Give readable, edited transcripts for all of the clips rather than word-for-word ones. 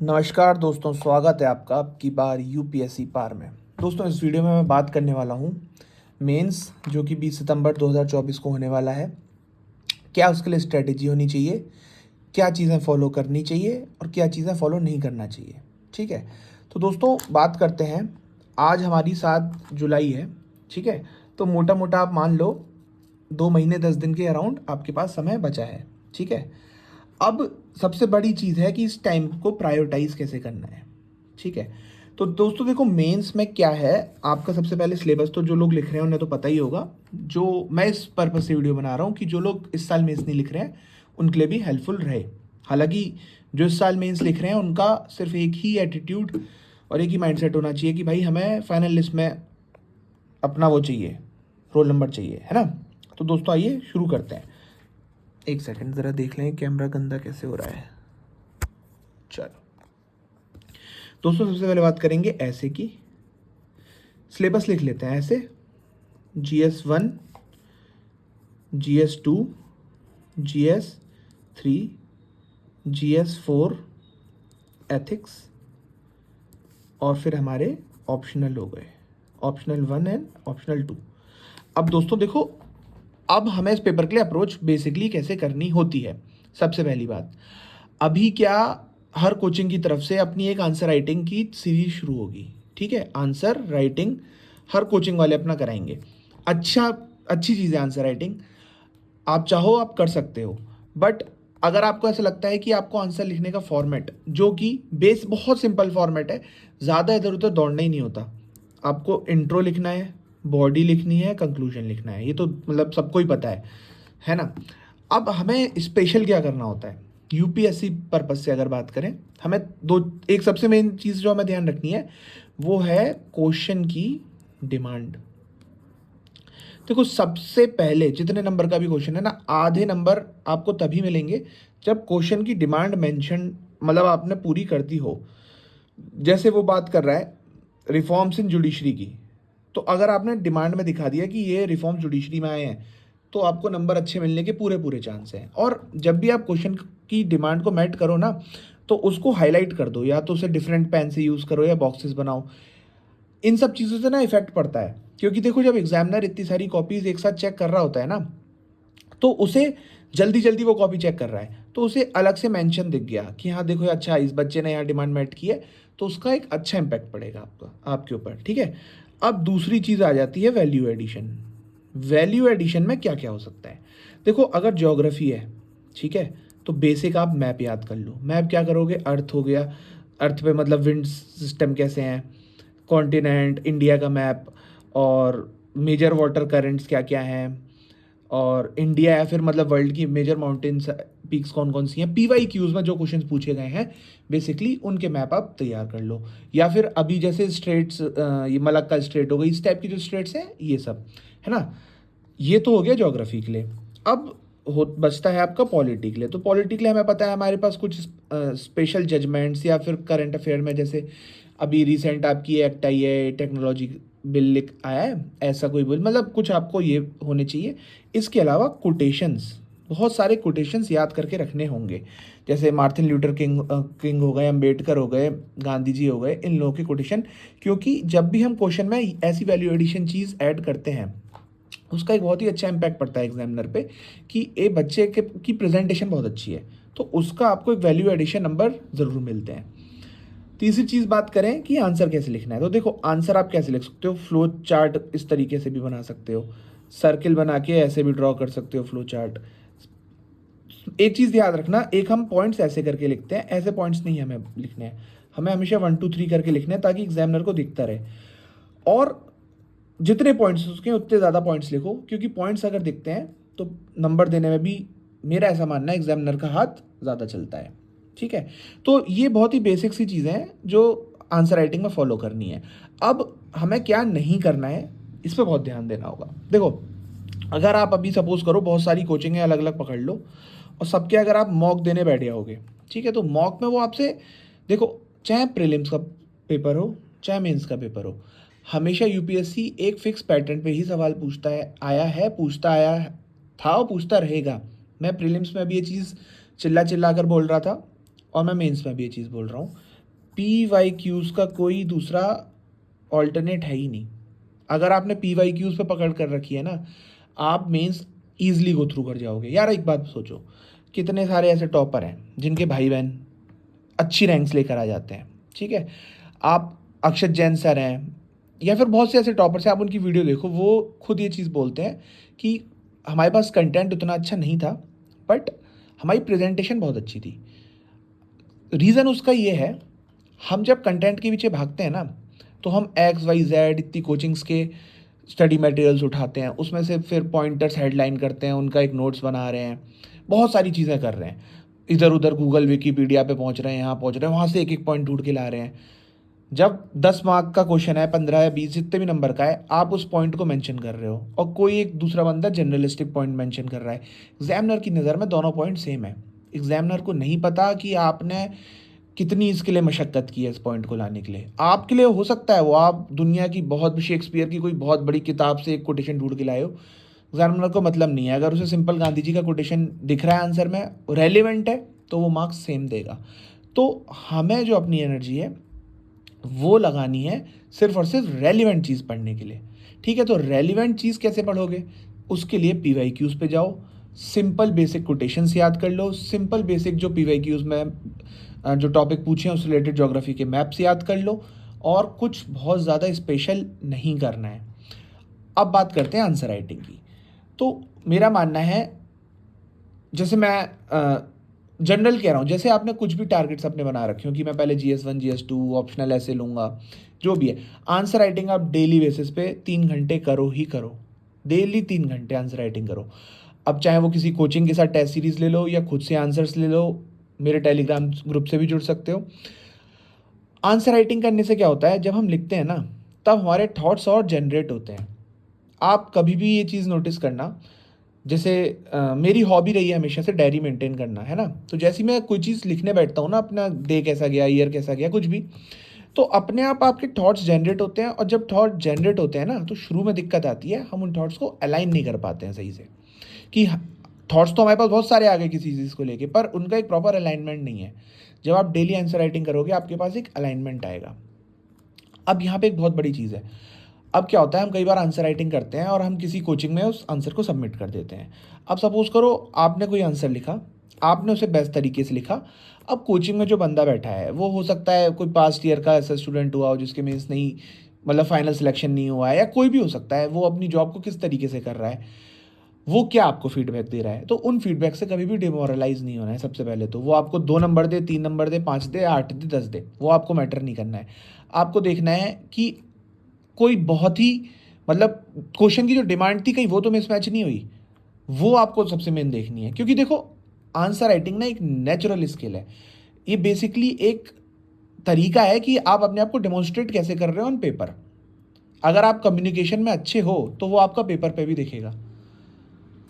नमस्कार दोस्तों, स्वागत है आपका अब की बार यूपीएससी पार में। दोस्तों, इस वीडियो में मैं बात करने वाला हूँ मेंस जो कि 20 सितंबर 2024 को होने वाला है। क्या उसके लिए स्ट्रेटेजी होनी चाहिए, क्या चीज़ें फॉलो करनी चाहिए और क्या चीज़ें फॉलो नहीं करना चाहिए। ठीक है, तो दोस्तों बात करते हैं। आज हमारी 7 जुलाई है। ठीक है, तो मोटा मोटा आप मान लो 2 महीने 10 दिन के अराउंड आपके पास समय बचा है। ठीक है, अब सबसे बड़ी चीज़ है कि इस टाइम को प्रायोरिटाइज कैसे करना है। ठीक है, तो दोस्तों देखो, मेंस में क्या है, आपका सबसे पहले सिलेबस तो जो लोग लिख रहे हैं उन्हें तो पता ही होगा। जो मैं इस पर्पज से वीडियो बना रहा हूँ कि जो लोग इस साल मेंस नहीं लिख रहे हैं उनके लिए भी हेल्पफुल रहे। हालांकि जो इस साल मेंस लिख रहे हैं उनका सिर्फ एक ही एटीट्यूड और एक ही माइंडसेट होना चाहिए कि भाई हमें फाइनल लिस्ट में अपना वो चाहिए, रोल नंबर चाहिए, है ना। तो दोस्तों आइए शुरू करते हैं। एक सेकंड ज़रा देख लें कैमरा गंदा कैसे हो रहा है। चलो दोस्तों, सबसे पहले बात करेंगे ऐसे की। सिलेबस लिख लेते हैं ऐसे: GS1, GS2, GS3, GS4 ethics, और फिर हमारे ऑप्शनल हो गए, ऑप्शनल 1 एंड ऑप्शनल 2। अब दोस्तों देखो, अब हमें इस पेपर के लिए अप्रोच बेसिकली कैसे करनी होती है। सबसे पहली बात, अभी क्या हर कोचिंग की तरफ से अपनी एक आंसर राइटिंग की सीरीज शुरू होगी। ठीक है, आंसर राइटिंग हर कोचिंग वाले अपना कराएंगे। अच्छी चीज़ है आंसर राइटिंग, आप चाहो आप कर सकते हो। बट अगर आपको ऐसा लगता है कि आपको आंसर लिखने का फॉर्मेट जो कि बेस बहुत सिंपल फॉर्मेट है, ज़्यादा इधर उधर दौड़ना ही नहीं होता। आपको इंट्रो लिखना है, बॉडी लिखनी है, कंक्लूजन लिखना है, ये तो मतलब सबको ही पता है ना। अब हमें स्पेशल क्या करना होता है यूपीएससी पर्पज से अगर बात करें, हमें एक सबसे मेन चीज़ जो हमें ध्यान रखनी है वो है क्वेश्चन की डिमांड। देखो, सबसे पहले जितने नंबर का भी क्वेश्चन है ना, आधे नंबर आपको तभी मिलेंगे जब क्वेश्चन की डिमांड मेंशन मतलब आपने पूरी कर दी हो। जैसे वो बात कर रहा है रिफॉर्म्स इन जुडिशरी की, तो अगर आपने डिमांड में दिखा दिया कि ये रिफॉर्म जुडिशरी में आए हैं तो आपको नंबर अच्छे मिलने के पूरे पूरे चांस हैं। और जब भी आप क्वेश्चन की डिमांड को मैट करो ना, तो उसको हाईलाइट कर दो, या तो उसे डिफरेंट पेन से यूज़ करो या बॉक्सेस बनाओ। इन सब चीज़ों से ना इफेक्ट पड़ता है, क्योंकि देखो जब एग्जामिनर इतनी सारी कॉपीज एक साथ चेक कर रहा होता है ना, तो उसे जल्दी जल्दी वो कॉपी चेक कर रहा है, तो उसे अलग से मेंशन दिख गया कि हाँ देखो अच्छा इस बच्चे ने यहाँ डिमांड मेट की है, तो उसका एक अच्छा इम्पैक्ट पड़ेगा आपका आपके ऊपर। ठीक है, अब दूसरी चीज़ आ जाती है वैल्यू एडिशन। वैल्यू एडिशन में क्या क्या हो सकता है। देखो, अगर ज्योग्राफी है, ठीक है, तो बेसिक आप मैप याद कर लो। मैप क्या करोगे, अर्थ हो गया, अर्थ पे मतलब विंड सिस्टम कैसे हैं, कॉन्टिनेंट इंडिया का मैप, और मेजर वाटर करंट्स क्या क्या हैं, और इंडिया या फिर मतलब वर्ल्ड की मेजर माउंटेन्स पीक्स कौन कौन सी हैं। पीवाई क्यूज में जो क्वेश्चंस पूछे गए हैं बेसिकली उनके मैप आप तैयार कर लो। या फिर अभी जैसे स्ट्रेट्स, ये मलक्का स्ट्रेट हो गई, इस टाइप की जो स्ट्रेट्स हैं ये सब, है ना। ये तो हो गया ज्योग्राफी के लिए। अब हो बचता है आपका पॉलिटी के लिए। तो पॉलिटी के लिए हमें पता है हमारे पास कुछ स्पेशल जजमेंट्स या फिर करंट अफेयर में, जैसे अभी रिसेंट आपकी एक्ट आई है, टेक्नोलॉजी बिल लिख आया है, ऐसा कोई बिल, मतलब कुछ आपको ये होने चाहिए। इसके अलावा कोटेशंस, बहुत सारे कोटेशंस याद करके रखने होंगे। जैसे मार्टिन ल्यूथर किंग हो गए, अम्बेडकर हो गए, गांधी जी हो गए, इन लोगों के कोटेशन। क्योंकि जब भी हम क्वेश्चन में ऐसी वैल्यू एडिशन चीज़ ऐड करते हैं, उसका एक बहुत ही अच्छा इम्पैक्ट पड़ता है एग्जामिनर पे कि ए बच्चे के की प्रेजेंटेशन बहुत अच्छी है, तो उसका आपको एक वैल्यू एडिशन नंबर ज़रूर मिलते हैं। तीसरी चीज़ बात करें कि आंसर कैसे लिखना है, तो देखो आंसर आप कैसे लिख सकते हो। फ्लो चार्ट इस तरीके से भी बना सकते हो, सर्किल बना के ऐसे भी ड्रॉ कर सकते हो फ्लो चार्ट। एक चीज़ याद रखना, एक हम पॉइंट्स ऐसे करके लिखते हैं, ऐसे पॉइंट्स नहीं हमें लिखने हैं, हमें हमेशा 1 2 3 करके लिखने हैं ताकि एग्जामिनर को दिखता रहे। और जितने पॉइंट्स उसके उतने ज़्यादा पॉइंट्स लिखो, क्योंकि पॉइंट्स अगर दिखते हैं तो नंबर देने में भी मेरा ऐसा मानना है एग्जामिनर का हाथ ज़्यादा चलता है। ठीक है, तो ये बहुत ही बेसिक सी चीज़ें हैं जो आंसर राइटिंग में फॉलो करनी है। अब हमें क्या नहीं करना है, इस पर बहुत ध्यान देना होगा। देखो, अगर आप अभी सपोज करो बहुत सारी कोचिंग है, अलग अलग पकड़ लो, और सबके अगर आप मॉक देने बैठ जाओगे, ठीक है, तो मॉक में वो आपसे, देखो चाहे प्रीलिम्स का पेपर हो चाहे मेंस का पेपर हो, हमेशा यूपीएससी एक फिक्स पैटर्न पे ही सवाल पूछता है, आया है, पूछता आया था और पूछता रहेगा। मैं प्रीलिम्स में भी ये चीज़ चिल्ला चिल्ला कर बोल रहा था, और मैं मेंस में भी ये चीज़ बोल रहा हूँ, PYQs का कोई दूसरा ऑल्टरनेट है ही नहीं। अगर आपने PYQs पे पकड़ कर रखी है ना, आप मेंस ईजिली गो थ्रू कर जाओगे। यार एक बात सोचो, कितने सारे ऐसे टॉपर हैं जिनके भाई बहन अच्छी रैंक्स लेकर आ जाते हैं, ठीक है। आप अक्षत जैन सर हैं या फिर बहुत से ऐसे टॉपर्स हैं, आप उनकी वीडियो देखो, वो खुद ये चीज़ बोलते हैं कि हमारे पास कंटेंट उतना अच्छा नहीं था, बट हमारी प्रेजेंटेशन बहुत अच्छी थी। रीज़न उसका ये है, हम जब कंटेंट के पीछे भागते हैं ना, तो हम XYZ इतनी कोचिंग्स के स्टडी मटेरियल्स उठाते हैं, उसमें से फिर पॉइंटर्स हेडलाइन करते हैं, उनका एक नोट्स बना रहे हैं, बहुत सारी चीज़ें कर रहे हैं, इधर उधर गूगल विकीपीडिया पे पहुंच रहे हैं, यहाँ पहुंच रहे हैं, वहाँ से एक एक पॉइंट ढूंढ के ला रहे हैं। जब 10 मार्क का क्वेश्चन है, 15 या 20 जितने भी नंबर का है, आप उस पॉइंट को मेंशन कर रहे हो और कोई एक दूसरा बंदा जनरलिस्टिक पॉइंट मेंशन कर रहा है। एग्जामिनर की नज़र में दोनों पॉइंट सेम है। एग्जामिनर को नहीं पता कि आपने कितनी इसके लिए मशक्क़त की है इस पॉइंट को लाने के लिए। आपके लिए हो सकता है वो आप दुनिया की बहुत शेक्सपियर की कोई बहुत बड़ी किताब से एक कोटेशन ढूंढ के लाए हो, एग्जामिनर को मतलब नहीं है। अगर उसे सिंपल गांधी जी का कोटेशन दिख रहा है आंसर में, रेलिवेंट है, तो वो मार्क्स सेम देगा। तो हमें जो अपनी एनर्जी है वो लगानी है सिर्फ और सिर्फ रेलिवेंट चीज़ पढ़ने के लिए, ठीक है। तो रेलिवेंट चीज़ कैसे पढ़ोगे, उसके लिए PYQs पे जाओ, सिंपल बेसिक कोटेशंस याद कर लो, सिंपल बेसिक जो PYQs में जो टॉपिक पूछे हैं उस रिलेटेड ज्योग्राफी के मैप्स याद कर लो, और कुछ बहुत ज़्यादा स्पेशल नहीं करना है। अब बात करते हैं आंसर राइटिंग की। तो मेरा मानना है, जैसे मैं जनरल कह रहा हूँ, जैसे आपने कुछ भी टारगेट्स अपने बना रखे हो कि मैं पहले GS1 GS2 ऑप्शनल ऐसे लूँगा, जो भी है, आंसर राइटिंग आप डेली बेसिस पे 3 घंटे करो ही करो। डेली 3 घंटे आंसर राइटिंग करो। अब चाहे वो किसी कोचिंग के साथ टेस्ट सीरीज ले लो या खुद से आंसर्स ले लो, मेरे टेलीग्राम ग्रुप से भी जुड़ सकते हो। आंसर राइटिंग करने से क्या होता है, जब हम लिखते हैं ना, तब हमारे थॉट्स और जनरेट होते हैं। आप कभी भी ये चीज़ नोटिस करना, जैसे मेरी हॉबी रही है हमेशा से डायरी मेंटेन करना, है ना। तो जैसे ही मैं कोई चीज़ लिखने बैठता हूँ ना, अपना डे कैसा गया, ईयर कैसा गया, कुछ भी, तो अपने आप आपके थॉट्स जनरेट होते हैं। और जब थॉट जनरेट होते हैं ना, तो शुरू में दिक्कत आती है, हम उन थॉट्स को अलाइन नहीं कर पाते हैं सही से, कि थॉट्स तो हमारे पास बहुत सारे आ गए किसी चीज़ को लेके, पर उनका एक प्रॉपर अलाइनमेंट नहीं है। जब आप डेली आंसर राइटिंग करोगे, आपके पास एक अलाइनमेंट आएगा। अब यहाँ पे एक बहुत बड़ी चीज़ है। अब क्या होता है, हम कई बार आंसर राइटिंग करते हैं और हम किसी कोचिंग में उस आंसर को सबमिट कर देते हैं। अब सपोज करो आपने कोई आंसर लिखा, आपने उसे बेस्ट तरीके से लिखा। अब कोचिंग में जो बंदा बैठा है, वो हो सकता है कोई पास्ट ईयर का ऐसा स्टूडेंट हुआ हो जिसके मीन्स नहीं, मतलब फाइनल सिलेक्शन नहीं हुआ है, या कोई भी हो सकता है, वो अपनी जॉब को किस तरीके से कर रहा है, वो क्या आपको फीडबैक दे रहा है। तो उन फीडबैक से कभी भी डिमोरलाइज नहीं होना है। सबसे पहले तो वो आपको 2 नंबर दे, 3 नंबर दे, 5 दे, 8 दे, 10 दे, वो आपको मैटर नहीं करना है। आपको देखना है कि कोई बहुत ही, मतलब क्वेश्चन की जो डिमांड थी, कहीं वो तो मिसमैच नहीं हुई, वो आपको सबसे मेन देखनी है। क्योंकि देखो, आंसर राइटिंग ना एक नेचुरल स्किल है। ये बेसिकली एक तरीका है कि आप अपने आप को डेमोन्स्ट्रेट कैसे कर रहे हो ऑन पेपर। अगर आप कम्युनिकेशन में अच्छे हो तो वो आपका पेपर पे भी दिखेगा,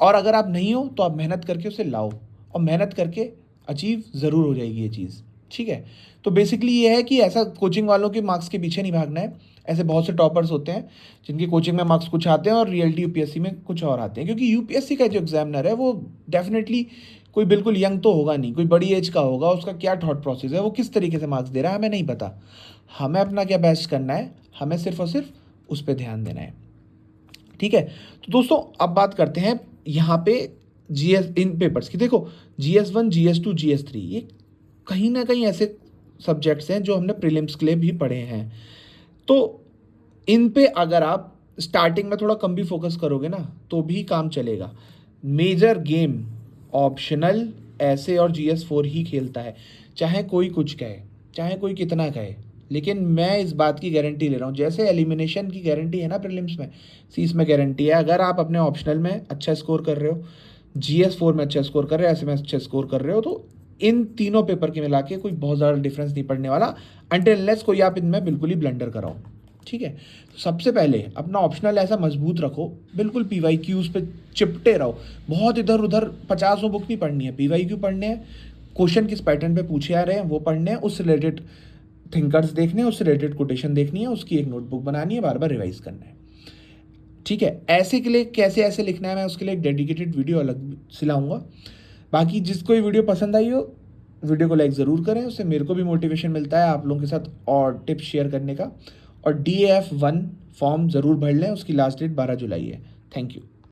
और अगर आप नहीं हो तो आप मेहनत करके उसे लाओ, और मेहनत करके अचीव ज़रूर हो जाएगी ये चीज़, ठीक है। तो बेसिकली ये है कि ऐसा कोचिंग वालों के मार्क्स के पीछे नहीं भागना है। ऐसे बहुत से टॉपर्स होते हैं जिनकी कोचिंग में मार्क्स कुछ आते हैं और रियलिटी UPSC में कुछ और आते हैं। क्योंकि UPSC का जो एग्जामिनर है वो डेफिनेटली कोई बिल्कुल यंग तो होगा नहीं, कोई बड़ी एज का होगा, उसका क्या थॉट प्रोसेस है, वो किस तरीके से मार्क्स दे रहा है, हमें नहीं पता। हमें अपना क्या बेस्ट करना है, हमें सिर्फ और सिर्फ उस पर ध्यान देना है, ठीक है। तो दोस्तों, अब बात करते हैं यहाँ पे GS इन पेपर्स की। देखो, GS1 GS2 GS3 ये कहीं ना कहीं ऐसे सब्जेक्ट्स हैं जो हमने प्रीलिम्स के लिए भी पढ़े हैं। तो इन पे अगर आप स्टार्टिंग में थोड़ा कम भी फोकस करोगे ना, तो भी काम चलेगा। मेजर गेम ऑप्शनल ऐसे और GS4 ही खेलता है, चाहे कोई कुछ कहे, चाहे कोई कितना कहे। लेकिन मैं इस बात की गारंटी ले रहा हूँ, जैसे एलिमिनेशन की गारंटी है ना प्रीलिम्स में, सीस में गारंटी है। अगर आप अपने ऑप्शनल में अच्छा स्कोर कर रहे हो, GS4 में अच्छा स्कोर कर रहे हो, ऐसे में अच्छा स्कोर कर रहे हो, तो इन तीनों पेपर के मिला के कोई बहुत ज़्यादा डिफरेंस नहीं पड़ने वाला, अनटिल अनलेस कोई आप इनमें बिल्कुल ही ब्लंडर कराओ, ठीक है। तो सबसे पहले अपना ऑप्शनल ऐसा मजबूत रखो, बिल्कुल PYQs पे चिपटे रहो। बहुत इधर उधर 50 बुक नहीं पढ़नी है, PYQ पढ़ने हैं, क्वेश्चन किस पैटर्न पे पूछे आ रहे हैं वो पढ़ने हैं, उससे रिलेटेड थिंकर्स देखने हैं, उससे रिलेटेड कोटेशन देखनी है, उसकी एक नोटबुक बनानी है, बार बार रिवाइज करना है, ठीक है। ऐसे के लिए कैसे ऐसे लिखना है, मैं उसके लिए एक डेडिकेटेड वीडियो अलग से लाऊंगा। बाकी जिसको ये वीडियो पसंद आई हो, वीडियो को लाइक ज़रूर करें, उससे मेरे को भी मोटिवेशन मिलता है आप लोगों के साथ और टिप्स शेयर करने का। और DAF 1 फॉर्म ज़रूर भर लें, उसकी लास्ट डेट 12 जुलाई है। Thank you.